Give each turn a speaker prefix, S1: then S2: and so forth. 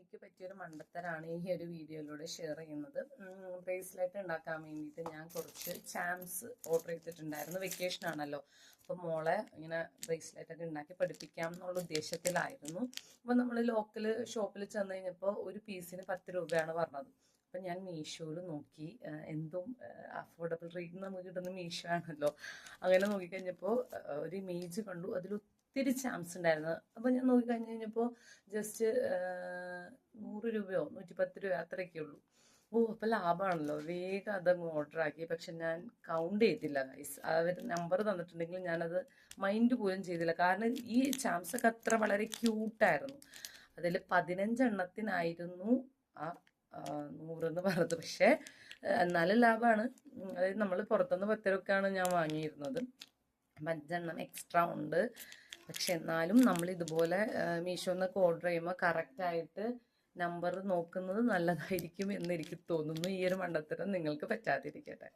S1: എനിക്ക് പറ്റിയൊരു മണ്ടത്തരാണ് ഈ ഒരു വീഡിയോയിലൂടെ ഷെയർ ചെയ്യുന്നത്. ബ്രേസ്ലെറ്റ് ഉണ്ടാക്കാൻ വേണ്ടിയിട്ട് ഞാൻ കുറച്ച് ചാംസ് ഓർഡർ ചെയ്തിട്ടുണ്ടായിരുന്നു. വെക്കേഷൻ ആണല്ലോ, അപ്പോൾ മോളെ ഇങ്ങനെ ബ്രേസ്ലെറ്റ് ഒക്കെ ഉണ്ടാക്കി പഠിപ്പിക്കാം എന്നുള്ള ഉദ്ദേശത്തിലായിരുന്നു. അപ്പോൾ നമ്മൾ ലോക്കൽ ഷോപ്പിൽ ചെന്ന് കഴിഞ്ഞപ്പോൾ ഒരു പീസിന് 10 രൂപയാണ് പറഞ്ഞത്. അപ്പം ഞാൻ മീഷോയിൽ നോക്കി, എന്തും അഫോർഡബിൾ റേറ്റ് നമുക്ക് കിട്ടുന്ന മീഷോ ആണല്ലോ. അങ്ങനെ നോക്കിക്കഴിഞ്ഞപ്പോൾ ഒരു ഇമേജ് കണ്ടു, അതിൽ ഒത്തിരി ചാംസ് ഉണ്ടായിരുന്നു. അപ്പം ഞാൻ നോക്കിക്കഴിഞ്ഞ് കഴിഞ്ഞപ്പോൾ ജസ്റ്റ് 100 രൂപയോ 110 രൂപയോ അത്രയൊക്കെ ഉള്ളൂ. അപ്പോൾ ലാഭമാണല്ലോ, വേഗം അതങ്ങ് ഓർഡർ ആക്കി. പക്ഷെ ഞാൻ കൗണ്ട് ചെയ്തില്ല ഗൈസ്. അവർ നമ്പർ തന്നിട്ടുണ്ടെങ്കിൽ ഞാനത് മൈൻഡ് പോലും ചെയ്തില്ല. കാരണം ഈ ചാംസ് ഒക്കെ അത്ര വളരെ ക്യൂട്ടായിരുന്നു. അതിൽ 15 എണ്ണത്തിനായിരുന്നു ആ 100 എന്ന് പറഞ്ഞത്. പക്ഷേ എന്നാലും ലാഭമാണ്. അതായത് നമ്മൾ പുറത്തുനിന്ന് 10 രൂപയ്ക്കാണ് ഞാൻ വാങ്ങിയിരുന്നത്. 5 എണ്ണം എക്സ്ട്രാ ഉണ്ട്. പക്ഷെ എന്നാലും നമ്മൾ ഇതുപോലെ മീഷോന്നൊക്കെ ഓർഡർ ചെയ്യുമ്പോൾ കറക്റ്റായിട്ട് നമ്പർ നോക്കുന്നത് നല്ലതായിരിക്കും എന്ന് എനിക്ക് തോന്നുന്നു. ഈ ഒരു മണ്ടത്തരം നിങ്ങൾക്ക് പറ്റാതിരിക്കട്ടെ.